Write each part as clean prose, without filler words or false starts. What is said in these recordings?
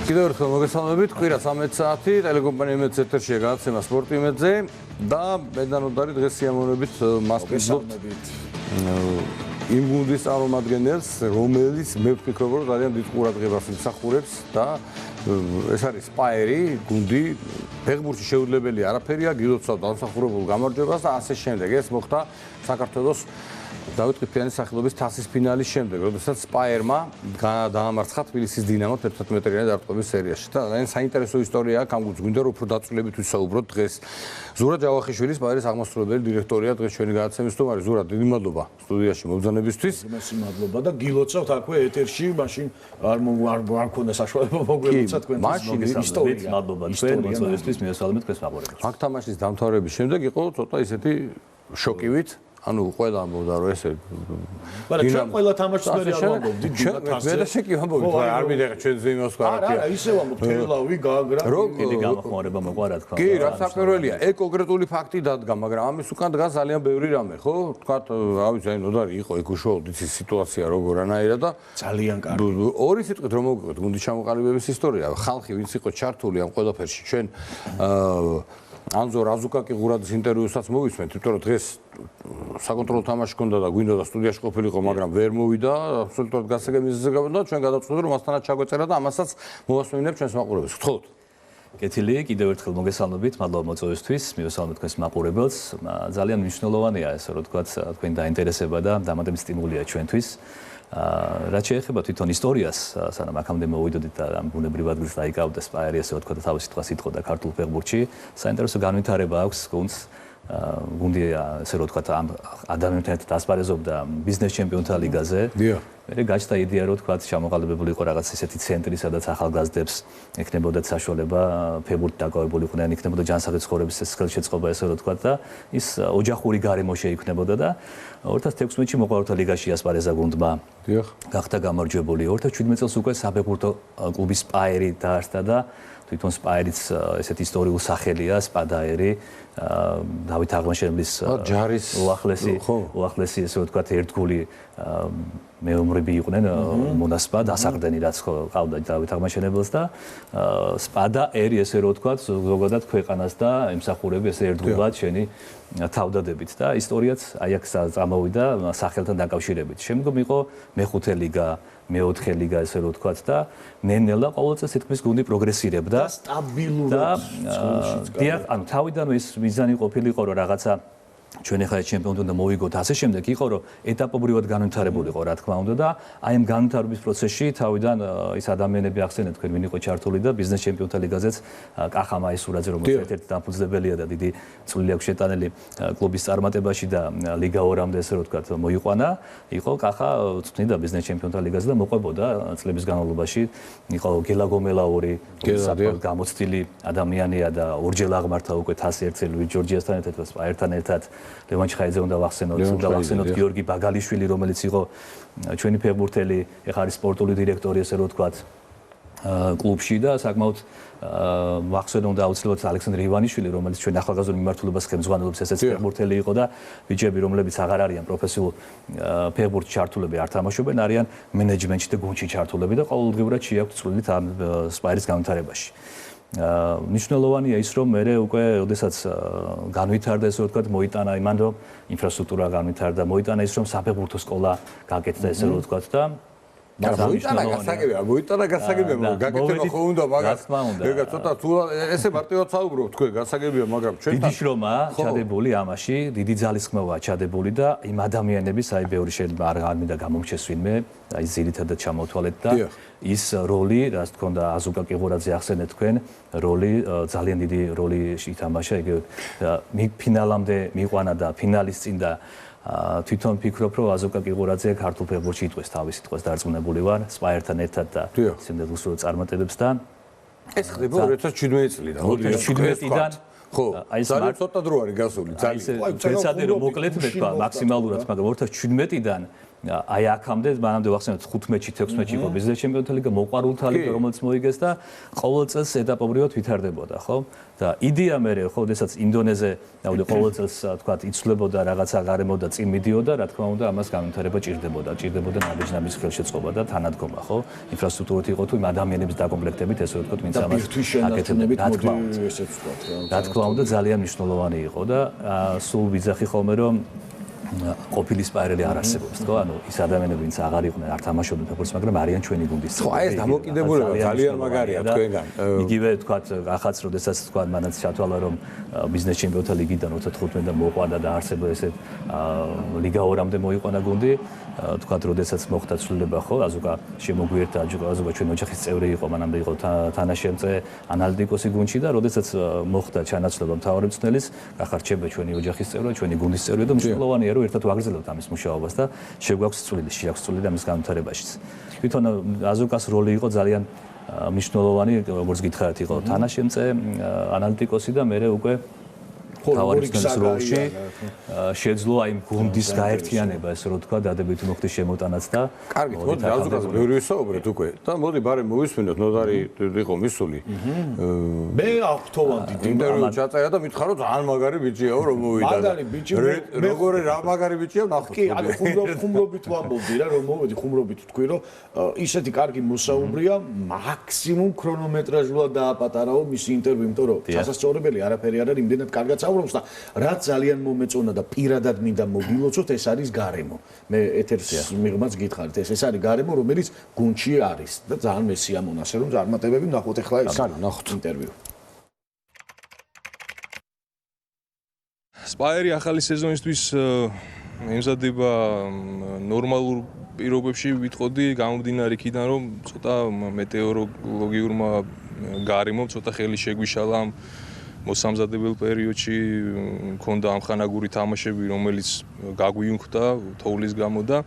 კიდევ ერთხელ მოგესალმებით, კვირა 13 საათი, ტელეკომპანია იმედს ეთერშია გადაცემა სპორტი იმედზე და მედანოდარი დღეს სიამოვნებით მას ვსწავლობთ იმ გუნდის წარმომადგენელს, რომელიც მე ვფიქრობ, რომ ძალიან დიდ ყურადღებას იმსახურებს და ეს არის სპაერი, გუნდი, ფეხბურთში შეუძლებელი არაფერია, გილოცავ დამსახურებულ გამარჯვებას და ასე შემდეგ. ეს მოხდა საქართველოს დავით ყიფიანის სახელობის თასის ფინალის შემდეგ, როდესაც სპაერმა დაამარცხა თბილისის დინამო 11 მეტრიანი დარტყმების სერიაში. და ძალიან საინტერესო ისტორიაა, ამ გუნდს გვინდა რომ უფრო დაწვრილებით ვისაუბროთ დღეს. ზურა ჯავახიშვილი, სპაერის აღმასრულებელი დირექტორია დღეს ჩვენი გადაცემის სტუმარი. ზურა, დიდი მადლობა სტუდიაში მობრძანებისთვის. მესმ მადლობა და გილოცავთ აქვე ეთერში, მაშინ არ მქონდა საშუალება მოგველოცა თქვენთვის ისტორია. მადლობა თქვენ მოწვევისთვის, მიესალმებით თქვენს მაყურებელს. აქ თამაშის დამთავრების შემდეგ იყო ცოტა ისეთი შოკივით. ანუ ყველა ამბობდა რომ ესე მაგრამ ჩვენ ყველა თამაშს ვერ ავამბობდით მე და შეკი ვამბობთ არ მინდა ჩვენზე იმას ვქარა არა არა ისევ ამბობ თელავი გაგრა კიდე გამოხმარება მოყვა რა თქმა უნდა კი რა საკვირველია კონკრეტული ფაქტი დადგა მაგრამ ამის უკან დგას ძალიან ბევრი რამე ხო თქვათ რა ვიცი აი ნოდარი იყო ეგ უშუალოდ იცის სიტუაცია როგორანაირად და ძალიან კარგი ორი სიტყვით რომ მოვიყვეთ გუნდის ჩამოყალიბების ისტორია ხალხი ვინც იყო ჩართული ამ ყველაფერში ჩვენ ანზორ აზუკაკი ღურაძის ინტერვიუსაც მოვისმენთ, იმიტომ რომ დღეს საკონტროლო თამაში ჰქონდა და გვინდა და სტუდიაში ყოფილიყო, მაგრამ ვერ მოვიდა, აბსოლუტურად გასაგებია და ჩვენ გადავწყვეტეთ რომ მასთანაც ჩაგვეწერა და ამასაც მოვასმინებ ჩვენს მაყურებელს. გთხოვთ. კეთილი, კიდევ ერთხელ მოგესალმებით, მადლობა მოწვევისთვის, მივესალმებით თქვენს მაყურებელს. ძალიან მნიშვნელოვანია ესე რომ თქვათ თქვენი დაინტერესება და დამატებითი სტიმულია ჩვენთვის. რაც შეეხება თვითონ ისტორიას, სანამ აქამდე მოვიდოდით და ამ ბუნებრივად დაიკავდა სპაერი, ასე ვთქვა და თავისი თვას იტყოდა ქართულ ფეხბურთში, საინტერესო განვითარება აქვს გუნდს. გუნდი ასე რომ ვთქვა ამ ადამიანთან ერთად ასპარეზობდა ბიზნეს ჩემპიონთა ლიგაზე. მე გაჩნდა იდეა რომ ვთქვა ჩამოყალიბებული იყო რაღაც ისეთი ცენტრი, სადაც ახალგაზრდებს ექნებოდათ საშუალება ფეხბურთით დაკავებული იყვნენ, იქნებოდა ჯანსაღი ცხოვრების ხელშეწყობა, ასე რომ ვთქვა და ის ოჯახური გარემო შეიქმნებოდა და 2016-ში მოყვარულთა ლიგაში ასპარეზა გუნდმა. გახდა გამარჯვებული. 2017 წელს უკვე საფეხბურთო კლუბი სპაერი დაარსდა და თვითონ სპაერიც ესეთი ისტორიულ სახელია, სპადაერი. დავით აღმაშენებლის ჯარის უახლესი ესე ვთქვათ ერთგული მეომრები იყვნენ მონასპა დასაყრდენი რაც ყავდა დავით აღმაშენებელს და სპადა ერი ესე რომ ვთქვათ ზოგადად ქვეყანას და ემსახურები ესე ერთგულად შენი თავდადებით და ისტორიაც აი აქ წამოვიდა სახელთან დაკავშირებით. შემდგომ იყო მეხუთე ლიგა, მეოთხე ლიგა ესე რომ ვთქვათ და ნელ-ნელა ყოველწელს თითქმის გუნდი პროგრესირებდა და სტაბილურად დიახ, ანუ თავიდანვე ის მიზანი ყოფილიყო რომ რაღაცა ჩვენ ახლა ჩემპიონი უნდა მოვიგოთ ასე შემდეგ იყო რომ ეტაპობრივად განვითარებულიყო რა თქმა უნდა და აი ამ განვითარების პროცესში თავიდან ის ადამიანები ახსენეთ თქვენ ვინ იყო ჩართული და ბიზნეს ჩემპიონთა ლიგაზეც კახა მაისურაძე რომელიც ერთ-ერთი დამფუძნებელია და დიდი წვლილი აქვს შეტანილი კლუბის წარმატებაში და ლიგა 2-მდე ესე რომ ვთქვათ მოიყვანა იყო კახა წვნიდა ბიზნეს ჩემპიონთა ლიგაზე და მოყვებოდა წლების განმავლობაში იყო გელა გომელაური საფრთხე გამოცდილი ადამიანია და ორჯერ აღმართა უკვე 101 ლუი ჯორჯიასთან ერთად და სპაერთან ერთად ლევან ჩხაიძე უნდა ვახსენოთ გიორგი ბაგალიშვილი რომელიც იყო ჩვენი ფეხბურთელი ეხლა არის სპორტული დირექტორი ესე რომ ვთქვათ კლუბში და საკმაოდ ვახსენოთ უნდა აუცილებლად ალექსანდრე ივანიშვილი რომელიც ჩვენ ახალგაზრდა მიმართულებას ხელმძღვანელობს ესეც ფეხბურთელი იყო და ბიჭები რომლებიც აღარ არიან პროფესიულ ფეხბურთში ჩართულები არ თამაშობენ არიან მენეჯმენტში და გუნდში ჩართულები და ყოველდღიურად შეაქვთ წვლილი ამ სპაერის განვითარებაში. ნიშნულოვანია ის რომ მე უკვე ოდესაც განვითარდა ესე ვთქვათ მოიტანა იმან რომ ინფრასტრუქტურა განვითარდა მოიტანა ის რომ საფეხბურთო სკოლა გაკეთდა ესე ვთქვათ და მოიტანა გასაგებია გაკეთება ხო უნდა მაგრამ ეგა ცოტა თუ ესე მარტივად საუბრობ თქვენ გასაგებია მაგრამ ჩვენ დიდი შრომა ჩადებული ამაში დიდი ძალისხმევაა ჩადებული და იმ ადამიანების აი ბევრი შეიძლება არ მინდა გამომჩეს ვინმე აი ზირითადად ჩამოთვალეთ და ის როლი რაც თქონდა აზუკაკი ღურაძე ახსენეთ თქვენ როლი ძალიან დიდი როლი ითამაშა იგი ფინალამდე მიყვანა და ფინალის წინ და თვითონ ფიქრობ რომ აზუკაკი ღურაძე ქართულ ფეხბურთში იტყვის თავისი თვალს დარწმუნებული ვარ სპაერთან ერთად და შემდეგ უსულო წარმატებებს და ეს ხდება 2017 წლიდან 2017-დან ხო აი ძალიან ცოტა დრო არის გასული ძალიან წელსადე რომ მოკლედ ვთქვა მაქსიმალურად მაგრამ 2017-დან აი აქამდე მანამდე ვახსენოთ 15-ში, 16-ში იყო მიზნე ჩემპიონთა ლიგა, მოყვარულთა ლიგა, რომელიც მოიგეს და ყოველ წელს ეტაპობრივად ვითარდებოდა, ხო? და იდეა მე ხო, შესაძაც ინდონეზე, ნამდვილად ყოველ წელს თქვა იცვლებოდა რაღაცა გარემო და წინ მიდიოდა, რა თქმა უნდა, ამას განვითარება ჭირდებოდა ნაბიჯ-ნაბიჯ ხელშეწყობა და თანადგომა, ხო? ინფრასტრუქტურით იყო თუ იმ ადამიანების დაკომპლექტებით, ესე ვთქვათ, ვინც ამას აკეთებდა. რა თქმა უნდა, ძალიან მნიშვნელოვანი იყო და სულ ვიძახი ხოლმე რომ ყოფილი სპაიერელი არ არსებობს, ხო? ანუ ის ადამიანები, ვინც აღარ იყვნენ, არ თამაშობდნენ ფეხბურთს, მაგრამ არიან ჩვენი გუნდის. ხო, აი ეს დამოკიდებულება ძალიან მაგარია თქვენგან. იგივე თქვათ, ახაც როდესაც თქვათ, მანაც ჩათვალა, რომ ბიზნეს ჩემპიონთა ლიგიდან 25 და მოყვანა და არსებობდა ესე ლიგა 2-მდე მოიყვანა გუნდი. თქვათ, როდესაც მოხდა ცვლილება, ხო, აზუკა შემოგვიერთა, აზუკა ჩვენ ოჯახის წევრი იყო, მანამდე იყო თანაშემწე ანალიტიკოსი გუნდში და როდესაც მოხდა ჩანაცვლება მთავარი მწვრთნელის, გახარჩება ჩვენი ოჯახის წევრი, ჩვენი გუნდის წევრი და მნიშვნელოვანია რომ ერთად ვაგრძელებთ ამის მუშაობას და შეგვაქვს წვლილი, შეაქვს წვლილი ამის განვითარებაშიც. თვითონ აზუკას როლი იყო ძალიან მნიშვნელოვანი, როგორც გითხარით, იყო თანაშემწე ანალიტიკოსი და მე უკვე თავარი მწვრთნელის როლში შეძლო აი გუნდის გაერთიანება, ესე რომ თქვა, დადებითი მოხდეს შემოტანაც და კარგით, მოდი აზუკას ბევრი ვისაუბრეთ უკვე და მოდი ბარემ მოვისმინოთ, ნოდარი იყო მისული. მე ავთოვანდი ინტერვიუ ჩაწერა და მითხარო ძალიან მაგარი ბიჭიაო რომ მოვიდა. მაგარი ბიჭი როგორი რა მაგარი ბიჭია ნახოთ. კი, ანუ ხუმრობით ვამბობდი რა, რომ მოვედი ხუმრობით თქვი რომ ისეთი კარგი მოსაუბრია, მაქსიმუმ ქრონომეტრაჟულად დააპატარაო მისი ინტერვიუ, იმიტომ რომ ჩასასწორებელი არაფერი არ არის, იმდენად კარგად და რაც ძალიან მომეწონა და პირადად მინდა მოგილოცოთ, ეს არის გარემო. მე ეთერს მიღმაც გითხარით, ეს არის გარემო, რომელიც გუნდში არის და ძალიან მესიამონა, ასე რომ წარმატებები ნახოთ ახლა ეს ინტერვიუ. სპაიერი ახალი სეზონისთვის ემზადება ნორმალურ პირობებში ვიტყოდი, გამომდინარე იქიდან, რომ ცოტა მეტეოროლოგიურმა გარემომ ცოტა ხელი შეგვიშალა ამ მოსამზადებელ პერიოდში მქონდა ამხანაგური თამაშები, რომელიც გაგვიუნქდა თოვლის გამო და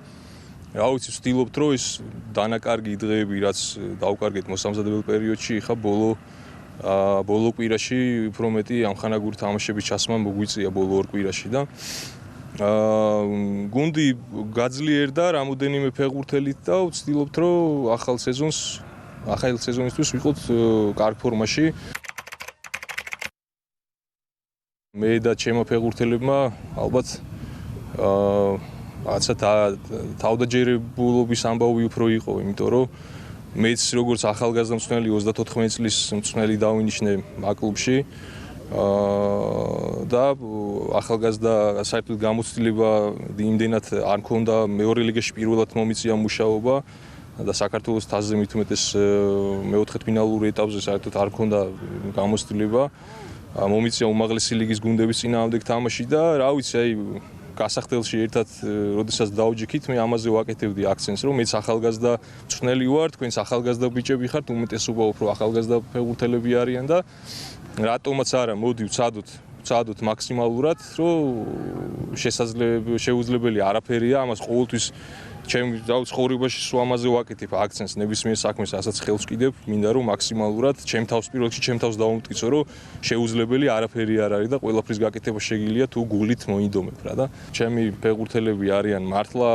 რა ვიცი, ვცდილობთ რომ ეს დანაკარგი დღეები, რაც დავკარგეთ მოსამზადებელ პერიოდში, ხა ბოლო კვირაში უფრო მეტი ამხანაგური თამაშების ჩასმა მოგვიწია ბოლო ორ კვირაში და გუნდი გაძლიერდა რამოდენიმე ფეხბურთელით და ვცდილობთ რომ ახალ სეზონისთვის ვიყოთ კარგ ფორმაში. მე და ჩემო ფეხბურთელებმა ალბათ რაღაცა თავდაჯერებულობის ამბავი უფრო იყო, იმიტომ რომ მეც როგორც ახალგაზრდა მწვრთნელი 34 წლის მწვრთნელი დავინიშნე ამ კლუბში და ახალგაზრდა საერთოდ გამოცდილება იმდენად არ მქონდა, მეორე ლიგაში პირველად მომიწია მუშაობა და საქართველოს თასზე მით უმეტეს მეოთხე ფინალურ ეტაპზე საერთოდ არ მქონდა გამოცდილება. მომიწია უმაღლესი ლიგის გუნდების წინააღმდეგ თამაში და რა ვიცი, აი გასახდელში ერთად როდესაც დავჯიქით, მე ამაზე ვაკეთებდი აქცენტს, რომ მეც ახალგაზრდა მწვრთნელი ვარ, თქვენს ახალგაზრდა ბიჭები ხართ, უმეტესობა უფრო ახალგაზრდა ფეხბურთელები არიან და რატომაც არა, მოდი ვცადოთ მაქსიმალურად, რომ შეუძლებელი არაფერია, ამას ყოველთვის ჩემ ცხოვრებაში სულ ამაზე ვაკეთებ აქცენტს ნებისმიერ საქმეს, რასაც ხელს ვკიდებ, მინდა რომ მაქსიმალურად ჩემ თავს პირველ რიგში ჩემ თავს დავუმტკიცო, რომ შეუძლებელი არაფერი არ არის და ყველაფრის გაკეთება შეგიძლია თუ გულით მოინდომებ რა და ჩემი ფეხბურთელები არიან მართლა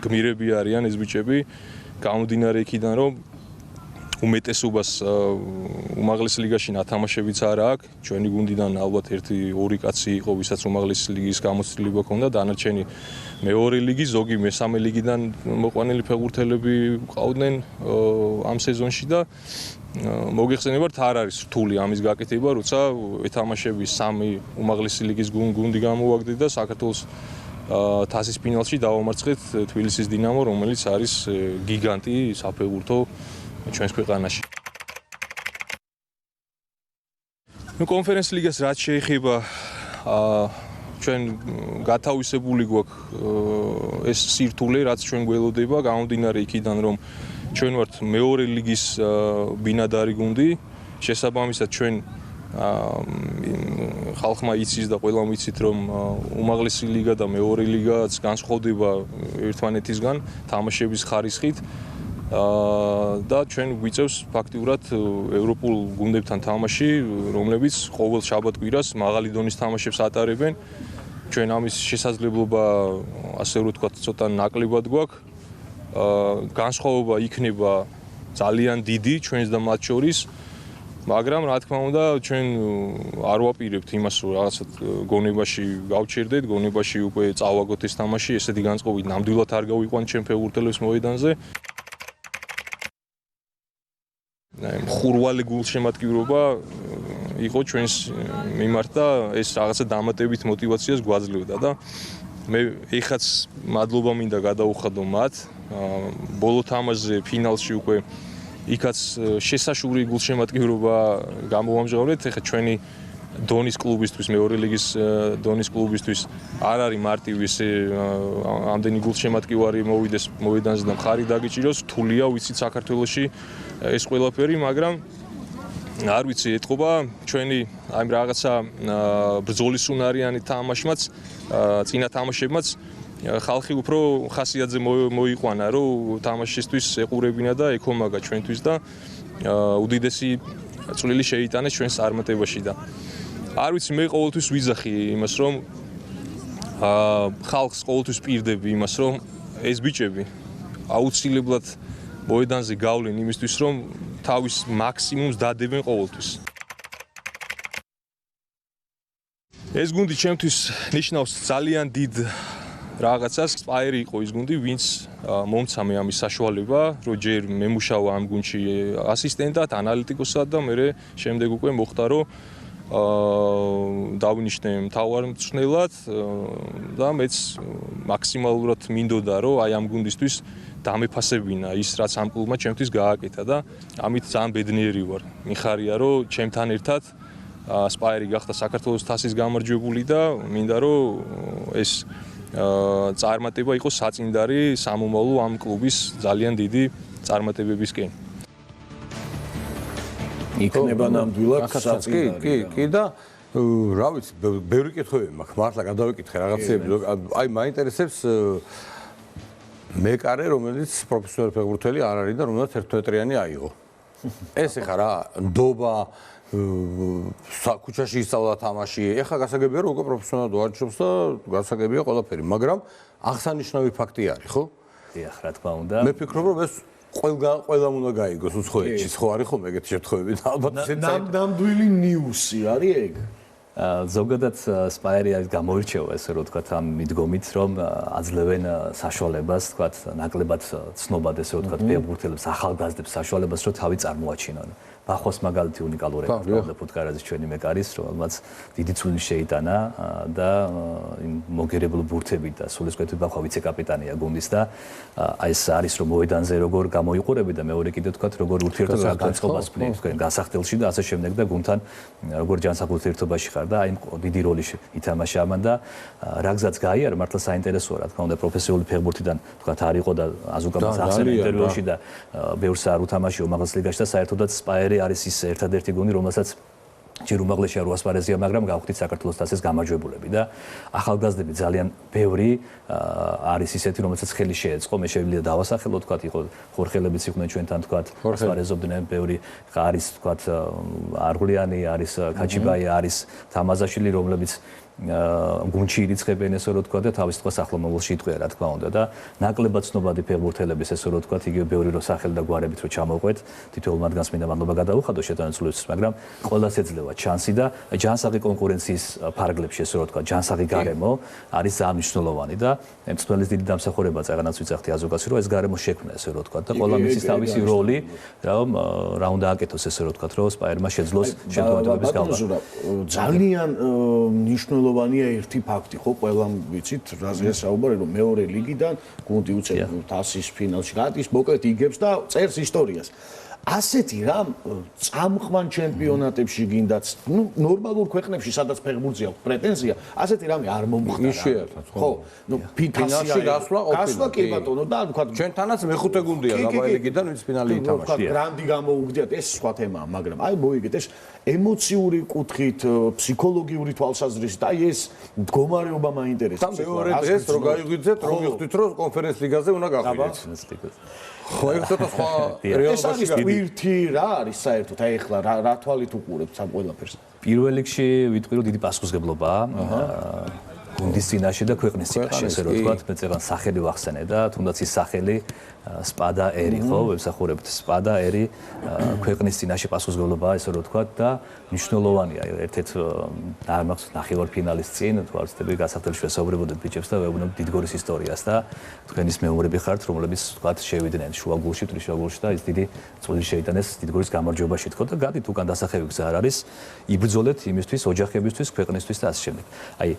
გმირები არიან ეს ბიჭები, გამომდინარე იქიდან რომ უმეტესობას უმაღლესი ლიგაში ნათამაშებიც არა აქვს. ჩვენი გუნდიდან ალბათ 1-2 კაცი იყო, ვისაც უმაღლესი ლიგის გამოცდილება ჰქონდა, დანარჩენი მეორე ლიგი, ზოგი მესამე ლიგიდან მოყვანილი ფეხბურთელები ყავდნენ ამ სეზონში და მოგეხსენებათ, არ არის რთული ამის გაკეთება, როცა ეთამაშები 3 უმაღლესი ლიგის გუნდი გამოვაგდეთ და საქართველოს თასის ფინალში დავამარცხეთ თბილისის დინამო, რომელიც არის გიგანტი საფეხბურთო ჩვენს ქვეყანაში. კონფერენს ლიგას რაც შეეხება, ჩვენ გათავისებული გვაქვს ეს სირთულე, რაც ჩვენ გველოდება, გამომდინარე იქიდან, რომ ჩვენ ვართ მეორე ლიგის ბინადარი გუნდი, შესაბამისად ჩვენ ხალხმა იცის და ყველამ იცით, რომ უმაღლესი ლიგა და მეორე ლიგაც განსხვავდება ერთმანეთისგან თამაშების ხარისხით. და ჩვენ გვიწევს ფაქტიურად ევროპულ გუნდებთან თამაში, რომლებიც ყოველ შაბათ-კვირას მაღალი დონის თამაშებს ატარებენ ჩვენ ამის შესაძლებლობა ასე რომ ვთქვათ ცოტა ნაკლებად გვაქვს. განსხვავება იქნება ძალიან დიდი ჩვენს და მათ შორის, მაგრამ რა თქმა უნდა ჩვენ არ ვაპირებთ იმას რომ რაღაცა გონებაში გავჩერდეთ, გონებაში უკვე წავაგოთ ეს თამაში, ესეთი განწყობით ნამდვილად არ გავიყვანთ ჩვენ ფეხბურთელებს მოედანზე. ხურვალი გულშემატკივრობა იყო ჩვენს მიმართ და ეს რაღაცა დამატებით мотиваციას გვაძლევდა და მე ეხაც მადლობა მინდა გადაუხადო მათ. ბოლო თამაშზე ფინალში უკვე იქაც შესაშური გულშემატკივრობა გამოვამჟღავნეთ. ეხლა ჩვენი დონის კლუბისთვის, მეორე ლიგის დონის კლუბისთვის არ არის მარტივი ეს ამდენი გულშემატკივარი მოვიდეს მოედანზე და მხარი დაგიჭიროს. რთულია, ვიცით საქართველოში ეს ყველაფერი, მაგრამ არ ვიცი, ეთყობა ჩვენი აი რაღაცა ბრძოლის უნარიანი თამაშმაც, წინა თამაშებმაც ხალხი უფრო ხასიათზე მოიყვანა, რომ თამაშისთვის ეყურებინა და ეკომაგა ჩვენთვის და უდიდესი წვლილი შეიტანეს ჩვენს წარმატებაში და არ ვიცი, მე ყოველთვის ვიძახი იმას, რომ ხალხს ყოველთვის პირდები იმას, რომ ეს ბიჭები აუცილებლად მოედანზე გავლენ იმისთვის, რომ თავის მაქსიმუმს დადებენ ყოველთვის. ეს გუნდი ჩემთვის ნიშნავს ძალიან დიდ რაღაცას. სპაირი იყო ის გუნდი, ვინც მომცა მე ამის საშუალება, რომ ჯერ მემუშავა ამ გუნდში ასისტენტად, ანალიტიკოსად და მე შემდეგ უკვე მოხდა, რომ დავინიშნე მთავარ მწვრთნელად და მეც მაქსიმალურად მინდოდა, რომ აი ამ გუნდისთვის დამეფასებინა ის, რაც ამ კლუბმა ჩემთვის გააკეთა და ამით ძალიან ბედნიერი ვარ. მიხარია, რომ ჩემთან ერთად სპაირი გახდა საქართველოს თასის გამარჯვებული და მინდა, რომ ეს წარმატება იყოს საწინდარი სამომავლო ამ კლუბის ძალიან დიდი წარმატებებისკენ. იქნება ნამდვილად საწინდარი. კი და რა ვიცი, ბევრი კითხვები მაქვს, მართლა გადავიკითხე რაღაცეები, აი მაინტერესებს მეკარე, რომელიც პროფესიონალი ფეხბურთელი არ არის და რომელსაც 11-წლიანი აიღო. ეს ეხა რა, ნდობა ქუჩაში ისწავლა თამაში. ეხა გასაგებია, რომ უკვე პროფესიონალად ვარჯიშობს და გასაგებია ყველაფერი, მაგრამ აღსანიშნავი ფაქტი არის, ხო? დიახ, რა თქმა უნდა. მე ვფიქრობ, რომ ეს ყველამ უნდა გაიგოს უცხოეთში, ხო არის ხომ ეგეთი შემთხვევები და ალბათ ნამდვილი ნიუსი არის ეგ. ზოგადად სპაირი არის გამოირჩევა ესე რომ ვთქვათ ამ მიდგომით რომ აძლევენ საშუალებას ვთქვათ ნაკლებად ცნობად ესე რომ ვთქვათ ფეხბურთელებს ახალგაზრდებს საშუალებას რომ თავი წარმოაჩინონ. ბახოს მაგალითი უნიკალური ეპიზოდია ფუტკარაძის ჩვენი მეკარის რომელმაც დიდი წვლილი შეიტანა და მოგერებულ ბურთებით და სულისკვეთი ბახვა ვიცე-კაპიტანია გუნდის და აი ეს არის რომ მოედანზე როგორ გამოიყურები და მეორე კიდე ვთქვათ როგორ ურთიერთობა განწყობას ფლობს თქვენ გასახდელში და ასე შემდეგ და გუნდთან როგორ ჯანსაღ ურთიერთობაში ხარ და აი დიდი როლი ითამაშა ამან და რა გზაც გაიარა მართლა საინტერესოა რა თქმა უნდა პროფესიული ფეხბურთიდან ვთქვათ არ იყო და აზუკამაც ახსენე ინტერვიუში და ბევრს არ უთამაშია უმაღლეს ლიგაში და საერთოდაც სპაიერი არის ის ერთადერთი გუნდი, რომელსაც ჯერ უმაღლესია რო ასპარეზია, მაგრამ გავხდით საქართველოს თასის გამარჯვებულები და ახალგაზრდები ძალიან ბევრი არის ისეთი, რომელსაც ხელი შეეწყო. მე შევიძლია დავასახელო, თქვათ, იყო ხორხელებიც იყვნენ ჩვენთან, თქვათ, ასპარეზობდნენ ბევრი, არის, თქვათ, არღლიანი, არის ქაჩიბაი, არის თამაზაშვილი, რომლებიც გუნდში ირიცხებენ ესე რომ თქვა და თავის თქვა სახლომოვალში იტყვია რა თქმა უნდა და ნაკლებად ცნობადი ფეხბურთელების ესე რომ თქვა იგივე ბევრი რო სახელი და გვარებით რო ჩამოვყვეთ თითოეულ მათგანს მინდა მადლობა გადავუხადო შეტანილისთვის მაგრამ ყველას ეძლევა ჩანსი და ჯანსაღი კონკურენციის ფარგლებში ესე რომ თქვა ჯანსაღი გარემო არის ძალიან მნიშვნელოვანი და მწვრთნელის დიდი დამსახურება წაღანაც ვიძახდი აზოგასი რომ ეს გარემო შექმნა ესე რომ თქვა და ყველა მისის თავისი როლი რა უნდა აკეთოს ესე რომ თქვა რომ სპაიერმა შეძლოს შემთხვევების გავლა ძალიან მნიშვნელოვანია ერთი ფაქტი ხო ყველამ ვიცით რაზეა საუბარი რომ მეორე ლიგიდან გუნდი უწევს თასის ფინალში გადის მოკლედ იგებს და წერს ისტორიას ასეთი რამ წამყვან ჩემპიონატებში გინდაც ნუ ნორმალურ ქვეყნებში სადაც ფეხბურთზე აქვს პრეტენზია ასეთი რამე არ მომხდარა ხო ნუ ფინალში გასვლა კი ბატონო და თქვა ჩვენთანაც მეხუთე გუნდია გაბაი ლიგიდან ვინც ფინალი ითამაშა გრანდი გამოუგდიათ ეს სხვა თემაა მაგრამ აი მოიგეთ ეს ემოციური კუთხით ფსიქოლოგიური თვალსაზრისით აი ეს მდგომარეობა მაინტერესებს მეორე დღეს რო გაიღვიძეთ რომ მივხვდით რომ კონფერენს ლიგაზე უნდა გაყვიდეთ ხო ეს ცოტა სხვა რეალობაში გვირთი რა არის საერთოდ აი ახლა რა თვალით უყურებთ ამ ყველაფერს პირველ რიგში ვიტყვი რომ დიდი პასუხისმგებლობაა გუნდის წინაშე და ქვეყნის წინაშე, ესე რომ ვთქვათ, მე წეგან სახელი ვახსენე და თუნდაც ის სახელი სპადა ერი ხო, ვემსახურებთ სპადა ერი ქვეყნის წინაშე პასუხისმგებლობაა, ესე რომ ვთქვათ და მნიშვნელოვანია ერთ-ერთ ნახევარფინალის წინ, თუ არ ვცდები გასახდელში ვესაუბრებოდეთ ბიჭებს და ვეუბნებთ დიდგორის ისტორიას და თქვენის მეომრები ხართ, რომლებიც ვთქვათ შევიდნენ შუაგულში, ტრიშუაგულში და ის დიდი წვლილი შეიტანეს დიდგორის გამარჯვებაში თქო და გადით უკან დასახევი გზა არ არის. იბრძოლეთ იმისთვის, ოჯახებისთვის, ქვეყნისთვის და ასე შემდეგ. აი,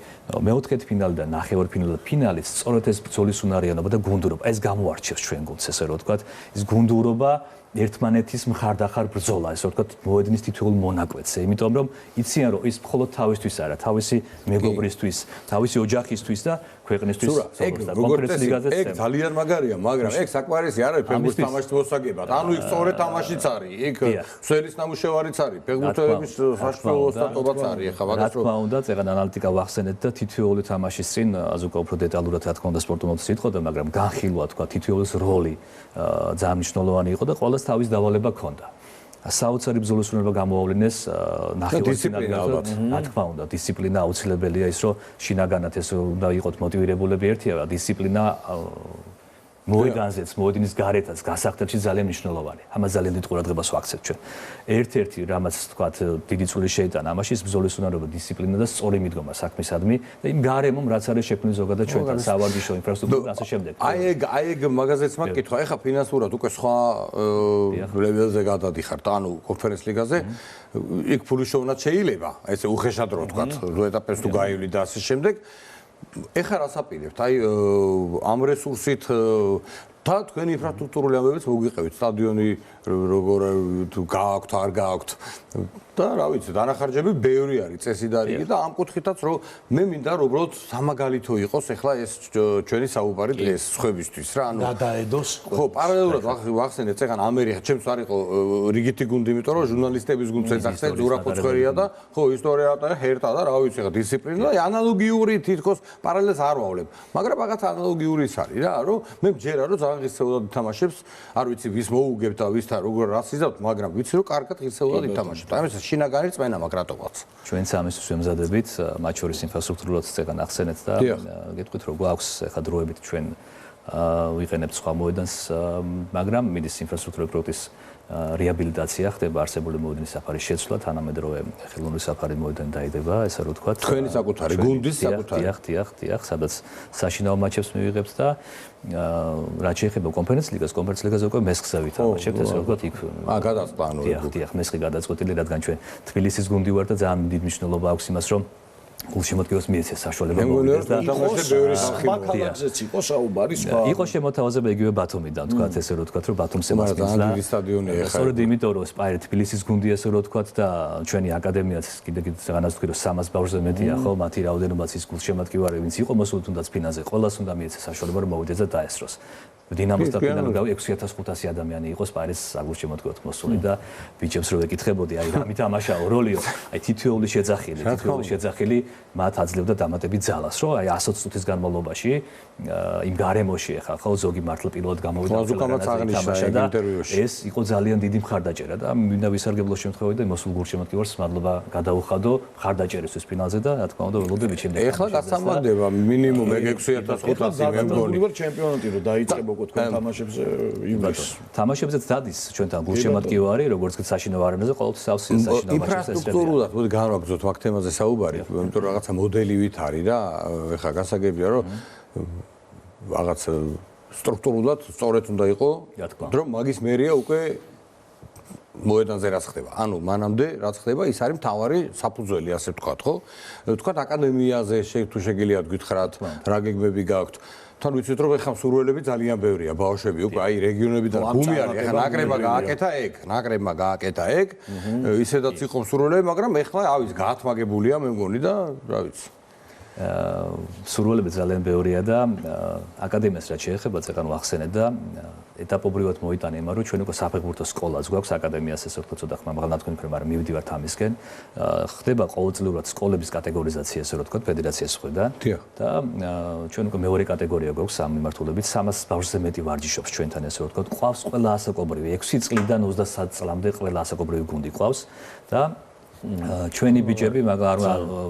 მეოთხედ ფინალი და ნახევარფინალი და ფინალიც სწორედ ეს ბრძოლის უნარიანობა და გუნდურობა, ეს გამოარჩევს ჩვენ გუნდს, ესე რომ ვთქვათ, ის გუნდურობა ერთმანეთის მხარდახარ ბრძოლა, ესე ვთქვათ, მოედნის თითოეულ მონაკვეთზე, იმიტომ რომ იციან რომ ის მხოლოდ თავისთვის არა, თავისი მეგობრისთვის, თავისი ოჯახისთვის და ქვეყნისთვის კონკრეტულ ლიგაზეც. ეგ ძალიან მაგარია, მაგრამ ეგ საკმარისი არ არის ფეხბურთის თამაშის მოსაგებად. ანუ იქ სწორედ თამაშიც არის, იქ სვერის ნამუშევარიც არის, ფეხბურთელების საშუალო ოსტატობაც არის, ახლა მაგას რა თქმა უნდა, წეგან ანალიტიკა ვახსენეთ და თითოეული თამაშის წინ აზუკა უფრო დეტალურად რა თქმა უნდა სპორტომოთს იტყოდა, მაგრამ განხილვა თქვა თითოეულის როლი ძალიან მნიშვნელოვანი იყო და ყველას თავის დავალება ჰქონდა. საოცარი ბრძოლის უნარობა გამოავლინეს ნახევარფინალში. რა თქმა უნდა, დისციპლინა აუცილებელია ის, რომ შინაგანად ეს უნდა იყოთ მოტივირებულები ერთია, დისციპლინა მოედანზეც, მოედინის გარეთაც გასახდელში ძალიან მნიშვნელოვანია. ამას ძალიან დიდ ყურადღებას ვაქცევთ ჩვენ. ერთ-ერთი რამაც თქვათ დიდი წვლილი შეიტანა ამაში ის ბრძოლის უნარობა, დისციპლინა და სწორი მიდგომა საქმისადმი და იმ გარემომ რაც არის შექმნილი ზოგადად ჩვენთან სავარჯიშო ინფრასტრუქტურა ასე შემდეგ. აი ეგ მაგაზეც მაგკითხვა, ეხა ფინანსურად უკვე სხვა ლეველზე გადადიხართ, ანუ კონფერენს ლიგაზე იქ ფულის შოვნაც შეიძლება, ესე უხეშად რო ვთქვათ, რო ეტაპებს თუ გაივლი და ასე შემდეგ. ეხლა რას აპირებთ? აი ამ რესურსით და თქვენი ინფრასტრუქტურული ამბებიც მოგიყევით, სტადიონი როგორ თუ გააქვთ, არ გააქვთ და რა ვიცი, დანახარჯები ბევრი არის, წესი და რიგი და ამ კუთხითაც რომ მე მინდა რომ უბრალოდ სამაგალითო იყოს ეხლა ეს ჩვენი საუბარი დღეს სხვებისთვის რა, ანუ გადაედოს. ხო, პარალელურად ვახსენეთ წეგან ამერიკა, ჩემს არ იყო რიგითი გუნდი, იმიტომ რომ ჟურნალისტების გუნდს ეძახს, ზურაფუცხვერია და ხო, ისტორია და ჰერტა და რა ვიცი, ხა დისციპლინა და ანალოგიური თითქოს პარალელს არ ვავლებ. მაგრამ რაღაც ანალოგიური ის არის რა, რომ მე მჯერა რომ ძალიან ღირსეულად ითამაშებს, არ ვიცი ვის მოუგებ და ვისთან როგორ რას იზავთ, მაგრამ ვიცი რომ კარგად ღირსეულად ითამაშებთ. აი ეს შინაგანი წმენა მაქვს რატოღაც. ჩვენც ამისთვის ვემზადებით, მათ შორის ინფრასტრუქტურაც წეგან ახსენეთ და გეტყვით რომ გვაქვს ახლა დროებით ჩვენ ვიყენებთ სხვა მოედანს, მაგრამ მიდის ინფრასტრუქტურული პროექტის რეაბილიტაცია ხდება, არსებული მოედნის საფარის შეცვლა, თანამედროვე ხელოვნური საფარი მოედანი დაიდება, ესე რომ ვთქვათ. თქვენი საკუთარი, გუნდის საკუთარი. დიახ, სადაც საშინაო მატჩებს მივიღებთ და რაც შეეხება კონფერენს ლიგას უკვე მესხზე ვითამაშებთ, ესე რომ ვთქვათ, იქ გადაწყვეტილი. დიახ, მესხი გადაწყვეტილი, რადგან ჩვენ თბილისის გუნდი ვარ და ძალიან დიდი მნიშვნელობა აქვს იმას, რომ გულშემატკივრებს მიეცეს საშუალება მოვიდეს და ქალაქზეც იყო საუბარი სხვა. იყო შემოთავაზება იგივე ბათუმიდან, თქვათ ესე რომ ვთქვათ, რომ ბათუმს ემართებს და დიდი სტადიონია ეხლა. სწორედ იმიტომ რომ სპაირი თბილისის გუნდი ესე რომ ვთქვათ და ჩვენი აკადემიაც კიდე რაღაცას ვთქვი რომ 300 ბავშვზე მეტია ხო, მათი რაოდენობაც ის გულშემატკივარი ვინც იყო მოსული თუნდაც ფინალზე, ყველას უნდა მიეცეს საშუალება რომ მოვიდეს და დაესწროს. დინამოს და ფინალზე 6500 ადამიანი იყო სპაირის საგულშემატკივრად მოსული და ბიჭებს რო ვეკითხებოდი, აი რა მითამაშაო როლიო, აი თითოეული შეძახილი მათ აძლევდა დამატებით ძალას, რომ აი 120 წუთის განმავლობაში იმ გარემოში ახლა ხო ზოგი მართლა პირველად გამოვიდა და ეს იყო ძალიან დიდი მხარდაჭერა და მინდა ვისარგებლო შემთხვევაში და მოსულ გულშემატკივარს მადლობა გადაუხადო მხარდაჭერისთვის ფინალზე და რა თქმა უნდა ველოდები შემდეგ. ეხლა გასამართლდება მინიმუმ 6500 მე მგონი. პირველ ჩემპიონატი რო დაიწყებო თქვენ თამაშებზე იმის. თამაშებზეც დადის ჩვენთან გულშემატკივარი, როგორც კი საშინაო არენაზე ყოველთვის სავსე საშინაო მატჩებს ესწრებიან. ინფრასტრუქტურულად მოდი განვაგრძოთ მაგ თემაზე საუბარი, იმიტომ რომ რაღაცა მოდელივით არის რა, ეხლა გასაგებია რომ რაღაც სტრუქტურულად სწორედ უნდა იყო, რომ მაგის მერია უკვე მოედანზე რაც ხდება. ანუ მანამდე რაც ხდება, ის არის მთავარი საფუძველი, ასე ვთქვათ, ხო? ვთქვათ აკადემიაზე თუ შეგიძლიათ გითხრათ, რა გეგმები გაქვთ. თან ვიცით რომ ეხლა მსურველები ძალიან ბევრია, ბავშვები უკვე აი რეგიონებიდან ბუმი არის, ეხლა ნაკრებმა გააკეთა ეგ, ისედაც იყო მსურველები, მაგრამ ეხლა ავის გაათმაგებულია მე მგონი და რა ვიცი. სურვილები ძალიან ბევრია და აკადემიას რაც შეეხება წეგან ვახსენეთ და ეტაპობრივად მოიტანა იმან რომ ჩვენ უკვე საფეხბურთო სკოლაც გვაქვს აკადემიას ესე ვთქვათ ცოტა ხმა მაგრამ თქვენ მაგრამ მივიდივართ ამისკენ ხდება ყოველწლიურად სკოლების კატეგორიზაცია ესე ვთქვათ ფედერაციის მხრიდან და ჩვენ უკვე მეორე კატეგორია გვაქვს ამ მიმართულებით 300 ბავშვზე მეტი ვარჯიშობს ჩვენთან ესე ვთქვათ ყავს ყველა ასაკობრივი 6 წლიდან 23 წლამდე ყველა ასაკობრივი გუნდი ყავს და ჩვენი ბიჭები მაგრამ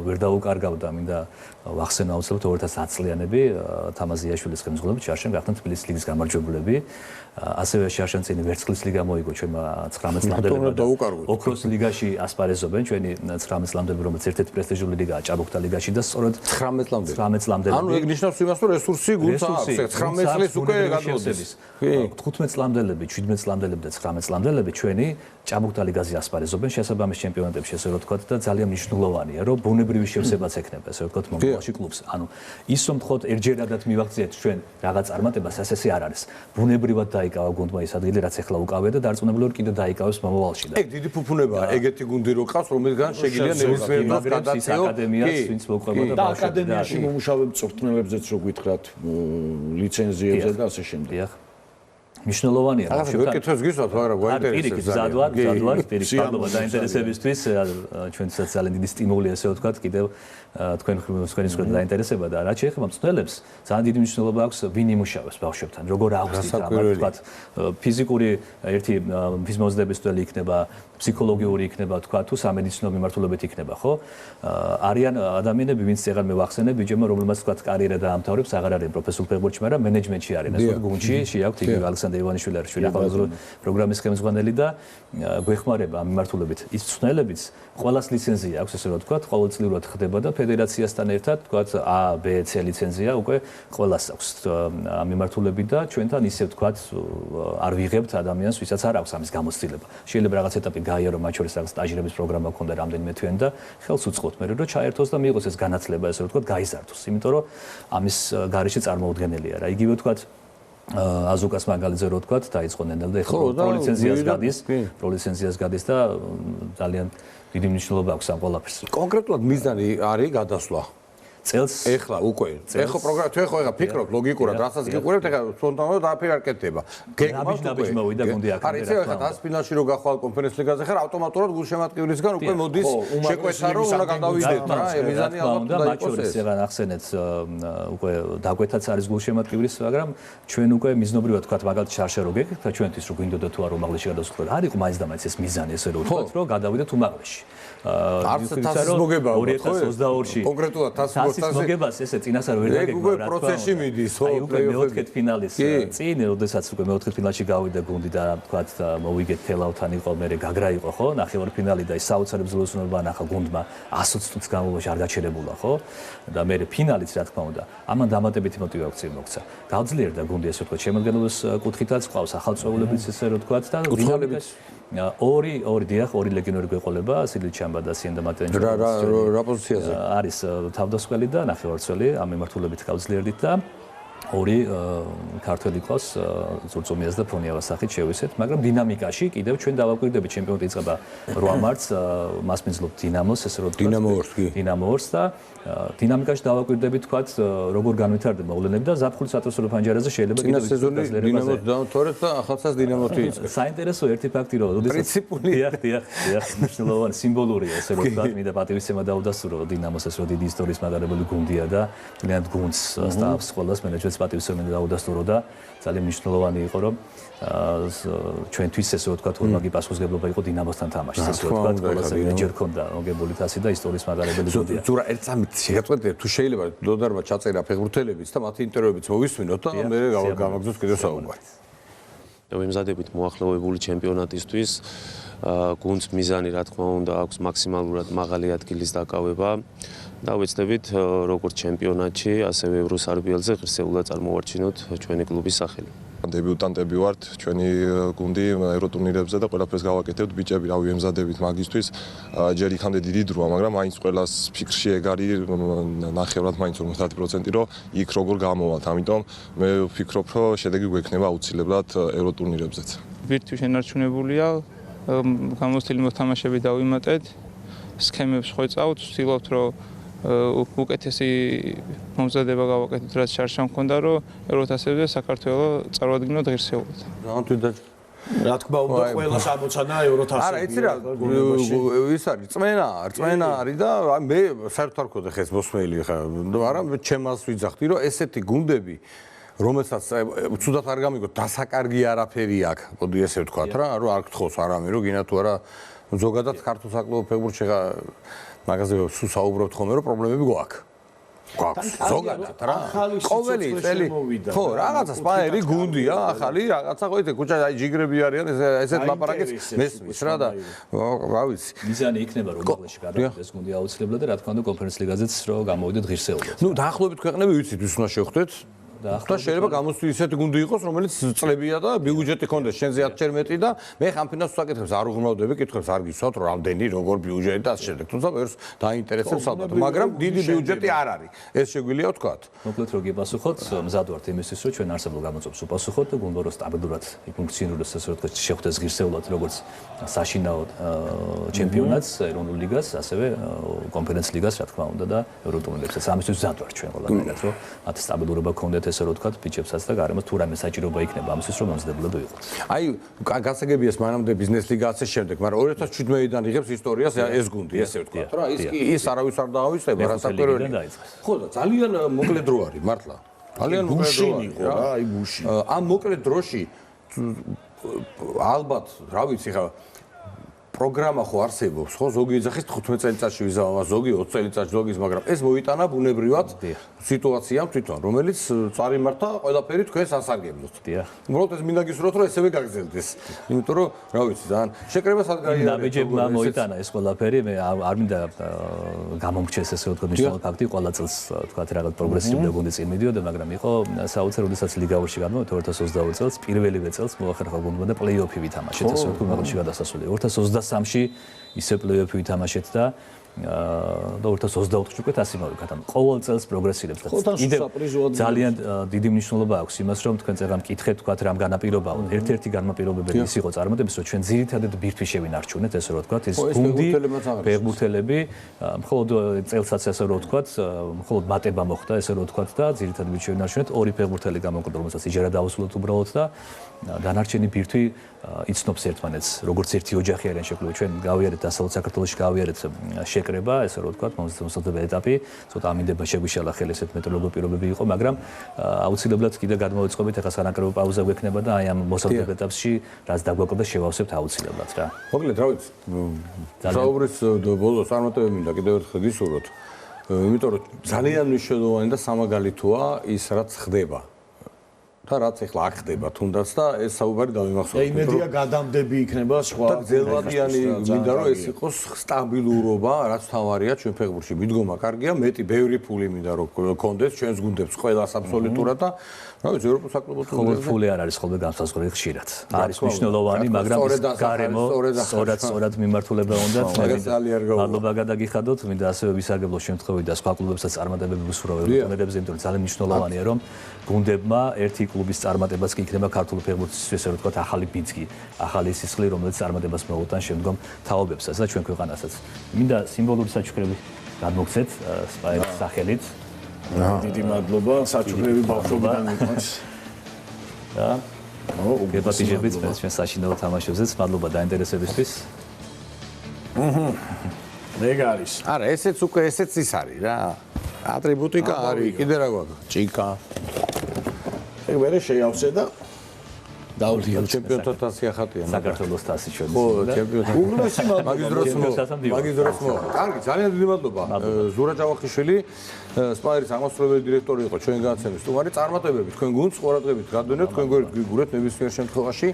ვერ დაუკარგავდა მინდა ვახსენო აუცილებლად 2010 წლიანები თამაზიაშვილის ხელმძღვანელობით შარშან გახდნენ თბილისის ლიგის გამარჯვებულები ასევე შარშანწინი ვერცხლის ლიგა მოიგო ჩვენმა 19 წლამდელებმა ოქროს ლიგაში ასპარეზობენ ჩვენი 19 წლამდელები რომელიც ერთ-ერთი პრესტიჟული ლიგაა ჭაბუკთა ლიგაში და სწორედ 19 წლამდელები ანუ ეგ ნიშნავს имას რომ რესურსი გულს აქვს 19 წლის უკვე გადმოდის 15 წლამდელები 17 წლამდელები და 19 წლამდელები ჩვენი ჭაბუკთა ლიგაზე ასპარეზობენ შესაბამის ჩემპიონატებში ესე რომ ვთქვათ და ძალიან მნიშვნელოვანია რომ ბუნებრივი შევსებაც ექნება ესე რომ ვთქვათ მომავალში კლუბს ანუ ის რომ თქოთ ერთჯერადად მივახციეთ ჩვენ რაღაც წარმატებას ასე არ არის ბუნებრივად დაიკავა გუნდმა ის ადგილი რაც ახლა უკავია და დარწმუნებული ვარ კიდევ დაიკავებს მომავალში და ეგ დიდი ფუფუნებაა ეგეთი გუნდი რო ყავს რომელგან შეგიძლია ნებისმიერ დროს გადაწიო აკადემიას ვინც მოყვება და აკადემიაში მომუშავე მწვრთნელებზეც რო გითხრათ ლიცენზიებზე და ასე შემდეგ დიახ მნიშვნელოვანია რა შეიძლება კითხოს გისვათ მაგრამ გვაინტერესებს ზადვარ პირიქით დაინტერესებისთვის ჩვენსაც ძალიან დიდი სტიმული ესე ვთქვათ კიდევ თქვენი მსხვერპლი დაინტერესება და რაც შეეხება მწვრთნელებს ძალიან დიდი მნიშვნელობა აქვს ვინ იმუშავებს ბავშვებთან როგორ აღვწით ვთქვათ ფიზიკური ერთი ფიზმოზდების წელი იქნება ფსიქოლოგიური იქნება თქვა თუ სამედიცინო მიმართულებით იქნება ხო არიან ადამიანები ვინც ეგარ მე ვახსენებ ბიჭებმა რომელმაც თქვა კარიერა დაამთავრებს აღარ არის პროფესიულ ფეხბურთში მაგრამ მენეჯმენტში არის ასე გუნდში შეაქვთ იგი ალექსანდრე ივანიშვილი არის ჩვენი ახალგაზრდა პროგრამის ხელმძღვანელი და გვეხმარება ამ მიმართულებით ის მწვრთნელებიც ყველას ლიცენზია აქვს ესე რომ თქვა ყოველწლიურად ხდება და ფედერაციასთან ერთად თქვა A, B, C ლიცენზია უკვე ყველას აქვს ამ მიმართულებით და ჩვენთან ისე თქვა არ ვიღებთ ადამიანს ვისაც არ აქვს ამის გამოცდილება შეიძლება რაღაც ეტაპი გაიარო მათ შორის რაღაც სტაჟირების პროგრამა ქონდა რამდენიმე თვიანი და ხელს უწყობთ მე რომ ჩაერთოს და მიიღოს ეს განათლება ესე რომ თქვა გაიზარდოს იმიტომ რომ ამის გარეშე წარმოუდგენელია რა იგივე თქვა აზუკას მაგალითზე რო თქვა დაიწყო ნენდელ და ეხლა პროლიცენზიას გადის და ძალიან დიდი მნიშვნელობა აქვს ამ ყველაფერს კონკრეტულად მიზანი არის გადასვლა წელს ეხლა უკვე ეხლა პროგრამა თუ ეხლა ფიქრობთ ლოგიკურად რასაც გიყურებთ ეხლა სპონტანურად დააფერ არ კეთდება გეგმით მოვიდა გუნდი აქ არის ეხლა 10 ფინალში რო გახვალ კონფერენს ლიგაზე ხარ ავტომატურად გულშემატკივრისგან უკვე მოდის შეკვეთა რომ უნდა გადავიდეთ რა მიზანი ალბათ და მათ შორის ეგან ახსენეთ უკვე დაგვეთაც არის გულშემატკივრის მაგრამ ჩვენ უკვე მიზნობრივად თქვა მაგალითად შარშა რო გეკითხა ჩვენთვის რო გვინდოდა თუ არ უმაღლესი გადასვლა არ იყო მაინც და მაინც ეს მიზანი ესე რომ ვთქვათ რომ გადავიდეთ უმაღლესში არც თასის მოგება 2022-ში კონკრეტულად თასის მოგებას ესე წინასწარ ვერ დაგეგმა რა თქმა უნდა პროცესში მიდის ხო უკვე მეოთხედ ფინალის წინ როდესაც უკვე მეოთხედ ფინალში გავიდა გუნდი და თქვათ მოვიგეთ თელავთან იყო მე გაგრა იყო ხო ნახევარფინალი და ის საოცარი ბრძოლისუნობა ნახა გუნდმა 120 წუთის განმავლობაში არ გაჩერებულა ხო და მე ფინალიც რა თქმა უნდა ამან დამატებითი мотиваცია მოგცა გავძლიერდა გუნდი ესე ვთქვათ შემოქმედების კუთხითაც ყავს ახალწეულებიც ესე რომ ვთქვათ და დინამიკაც ორი დიახ ორი ლეგიონერი გვეყოლება სილი ჩამბა და სიენდა მატენჯო რა პოზიციაზე არის თავდასხმელი და ნახევარმცველი ამ მიმართულებით გავძლიერდით და ორი ქართველი ყავს ზურწუმიას და ფონიავას სახით შევისეთ მაგრამ დინამიკაში კიდევ ჩვენ დავაკვირდებით ჩემპიონატი იწყება 8 მარტს მას მიზნობთ დინამოს ესე რომ დინამოს და დინამიკაში დავაკვირდებით თქვათ როგორ განვითარდება მოვლენები და ზაფხულის ათასწლეულო ფანჯარაზე შეიძლება კიდევ სეზონი დინამოს დაამთავრეთ და ახალცას დინამოთი იწყეს საინტერესო ერთი ფაქტი რომ პრინციპული დიახ მნიშვნელოვანი სიმბოლურია ესე რომ თქვათ მინდა პატივისცემა დაუდასტურო დინამოს ეს რომ დიდი ისტორიის მაგარებელი გუნდია და ძალიან გუნდს სტაფს ყველას მენეჯმენტს პატივისცემა დაუდასტურო და ძალიან მნიშვნელოვანი იყო რომ ჩვენთვის ესე ვთქვათ ორმაგი პასუხისმგებლობა იყო დინამოსთან თამაშის ესე ვთქვათ ყველაზე მეჯერ ქონდა მოგებული თასი და ისტორიის მაგარებელი გუნდია ზურა ერთ სამით შეგაწყვეტეთ თუ შეიძლება დოდარმა ჩაწერა ფეხბურთელებიც და მათი ინტერვიუებიც მოვისმინოთ და მე გამაგზავნოთ კიდევ საუბარი და ვიმზადებით მოახლოვებული ჩემპიონატისთვის გუნდს მიზანი რა თქმა უნდა აქვს მაქსიმალურად მაღალი ადგილის დაკავება და ვეცდებით როგორც ჩემპიონატში ასევე ევროსარბიელზე ღირსეულად წარმოვარჩინოთ ჩვენი კლუბის სახელი დებიუტანტები ვართ ჩვენი გუნდი ევროტურნირებზე და ყველაფერს გავაკეთებთ ბიჭები რავი ემზადებით მაგისთვის ჯერ იქამდე დიდი დროა მაგრამ მაინც ყველას ფიქრში ეგ არის ნახევრად მაინც 50% რომ იქ როგორ გამოვალთ ამიტომ მე ვფიქრობ რომ შედეგი გვექნება აუცილებლად ევროტურნირებზეც ბირთვი შენარჩუნებულია გამოცდილი მოთამაშეები დავიმატეთ სქემებს ხვეწავთ ვცდილობთ რომ უკეთესი მომზადება გავაკეთოთ რაც შარშან მქონდა რომ ევროთასებზე საქართველოს წარვადგინოთ ღირსეულად რა თქმა უნდა ყველა სამოცანა ევროთასები არა იცი რა ის არის წმენა არის და მე საერთოდ არ მქონდა ხეს მოსმენელი ხა მაგრამ ჩემს ვიძახდი რომ ესეთი გუნდები რომელსაც ცუდად არ გამიგოთ დასაკარგი არაფერი აქვს მოდი ესე ვთქვათ რა რომ არ გთხოვს არამე რომ გინა თუ არა ზოგადად ქართულ საკლუბო ფეხბურთში მაგაზე სულ საუბრობთ ხოლმე რომ პრობლემები გვაქვს. გვაქვს ზოგადად რა. ყოველი წელი ხო რაღაცა სპაიერი გუნდია, ახალი რაღაცა ხო იცი ქუჩა აი ჯიგრები არიან ესეთ ლაპარაკიც მესმის რა და რა ვიცი. მიზანი იქნება რომ უმაღლესში გადავიდეს გუნდი აუცილებლად და რა თქმა უნდა კონფერენს ლიგაზეც რომ გამოვიდეთ ღირსეულად. ნუ დაახლოებით ქვეყნები ვიცით ვის უნდა შევხვდეთ. და შეიძლება გამოსვლის ისეთი გუნდი იყოს, რომელიც წლებია და ბიუჯეტი ქონდეს შენზე 10-ჯერ მეტი და მე ხან ფინანსს ვაკეთებს, არ უღრმავდები, კითხებს არ გისვათ, რამდენი, როგორ ბიუჯეტი და ასე შემდეგ. თუმცა ვერს დაინტერესებს ალბათ, მაგრამ დიდი ბიუჯეტი არ არის. ეს შეგვიძლია ვთქვათ. მოკლედ რო გიპასუხოთ, მზად ვართ იმისთვის, რომ ჩვენ არსებულ გამოწვევებს უპასუხოთ და გუნდო რომ სტაბილურად ფუნქციონირდეს, ასე ვთქვათ, შეხვდეს ღირსეულად როგორც საშინაო ჩემპიონატს, ეროვნულ ლიგას, ასევე კონფერენს ლიგას, რა თქმა უნდა და ევროტურნირებსაც. ამისთვის მზად ვართ ჩვენ ყველგანაც, რომ მათ სტაბილურობა ქონდეთ ესე რომ ვთქვათ, ბიჭებსაც და გარემოს თუ რამე საჭიროება იქნება ამისთვის, რომ მომზადებულები ვიყოთ. აი, გასაგებია მანამდე ბიზნეს ლიგა ასე შემდეგ, მაგრამ 2017-დან იღებს ისტორიას ეს გუნდი, ესე ვთქვათ, რა, ის არავის არ დაავიწყება, რასაკვირველი. ხო, და ძალიან მოკლე დრო არის, მართლა. ძალიან მოკლე დრო არის, რა, აი გუში. ამ მოკლე დროში ალბათ, რა ვიცი ხა პროგრამა ხო არსებობს, ხო? ზოგი ეძახის 15 წელიწადში ვიზავა, ზოგი 20 წელიწადში ზოგის, მაგრამ ეს მოიტანა ბუნებრივად სიტუაციამ თვითონ, რომელიც წარიმართა ყველაფერი თქვენს ასარგებლოთ. უბრალოდ ეს მინდა გისურვოთ, რომ ესევე გაგრძელდეს. იმიტომ რომ, რა ვიცი, ძალიან შეკრება სად გაიარა. ნაბიჯებმა მოიტანა ეს ყველაფერი, მე არ მინდა გამომრჩეს ესე ვთქვათ, მნიშვნელოვანი ფაქტი, ყველა წელს ვთქვათ რაღაც პროგრესიული გუნდი წინ მიდიოდა, მაგრამ იყო საოცარ, როდესაც ლიგაურში გადმოვიდა 2022 წელს, პირველივე წელს მოახერხა გუნდმა და პლეი-ოფი ვითამაშეთ, ესე ვთქვათ, მაგალითში გადასასვლელი. 2023-ში ისე პლეი-ოფი ვითამაშეთ და 2024-ში უკვე თასიმავი გადამ. ყოველ წელს პროგრესირებს და ძალიან დიდი მნიშვნელობა აქვს იმას, რომ თქვენ წერამ მკითხეთ, თქვათ რამ განაპირობა. ერთ-ერთი განმაპირობებელი ის იყო წარმატების, რომ ჩვენ ძირითადად ბირთვი შევინარჩუნეთ, ესე რომ ვთქვათ, ეს გუნდი, ფეხბურთელები, მხოლოდ წელსაც ესე რომ ვთქვათ, მხოლოდ მატება მოხდა, ესე რომ ვთქვათ და ძირითადად ბირთვი შევინარჩუნეთ, ორი ფეხბურთელი გამოკვდა, რომელსაც იჯერა დაუსრულოთ უბრალოდ და დანარჩენი ბირთვი იცნობს ერთმანეთს, როგორც ერთი ოჯახი არიან შეკლებული. ჩვენ გავიარეთ დასავლეთ საქართველოში გავიარეთ შეკრება, ესე რომ ვთქვათ, მომზადებელ ეტაპი, ცოტა ამინდება შეგვიშალა ხელი ესეთ მეტეოროლოგიურ პირობები იყო, მაგრამ აუცილებლად კიდე გადმოვიწყობით, ახლა სანაკრებო პაუზა გვექნება და აი ამ მოსაუბრებელ ეტაპში რაც დაგვაკვირდა შევავსებთ აუცილებლად რა. მოკლედ, რა ვიცი, საუბრის ბოლოს წარმატებები მინდა კიდევ ერთხელ გისურვოთ. იმიტომ რომ ძალიან მნიშვნელოვანი და სამაგალითოა ის რაც ხდება. და რაც ახლა აქ ხდება თუნდაც და ეს საუბარი დავიმახსოვროთ. იმედია გადამდები იქნება სხვა. და გზელვადიანი მინდა რომ ეს იყოს სტაბილურობა, რაც თავარია ჩვენ ფეხბურთში. მიდგომა კარგია, მეტი ბევრი ფული მინდა რომ გქონდეს ჩვენს გუნდებს ყველას აბსოლუტურად და რა ვიცი, ევროპულ საკლუბო თურნირებზე ფული არ არის ხოლმე განსაზღვრელი ხშირად. არის მნიშვნელოვანი, მაგრამ გარემო სწორად მიმართულება უნდა. მადლობა გადაგიხადოთ, მინდა ასევე ვისარგებლო შემთხვევით და სხვა კლუბებსაც წარმატებები ვუსურვო ევროპულებზე, იმიტომ რომ ძალიან მნიშვნელოვანია რომ გუნდებმა ერთი კლუბის წარმატებაც კი იქნება ქართული ფეხბურთისთვის, ესე ვთქვათ, ახალი ბიძგი, ახალი სისხლი, რომელიც წარმატებას მოუტანს შემდგომ თაობებსაც და ჩვენ ქვეყანასაც. მინდა სიმბოლური საჩუქრები გადმოგცეთ სპაერის სახელით. დიდი მადლობა, საჩუქრები ბავშვობიდან მიყვანს. და გეპატიჟებით ჩვენ საშინაო თამაშებზეც, მადლობა დაინტერესებისთვის. ეგ არის. არა, ესეც უკვე ესეც ის არის რა. ატრიბუტიკა არის, კიდე რა გვაქვს? ჭიკა. ეგ მერე შეავსე და დავდიო ჩემპიონთა თასი ახატია. საქართველოს თასი ჩვენ. ხო, ჩემპიონთა. უგლესი მადლობა. მაგის დროს მო. კარგი, ძალიან დიდი მადლობა. ზურა ჯავახიშვილი, სპაერის აღმასრულებელი დირექტორი იყო ჩვენ განაცემის სტუმარი. წარმატებები თქვენ გუნდს ყურადღებით გადვენეთ, თქვენ გვერდით გიგურეთ ნებისმიერ შემთხვევაში.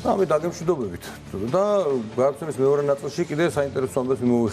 და მე დაგემშვიდობებით. და განაცემის მეორე ნაწილში კიდე საინტერესო ამბებს მიმოვიხილავთ.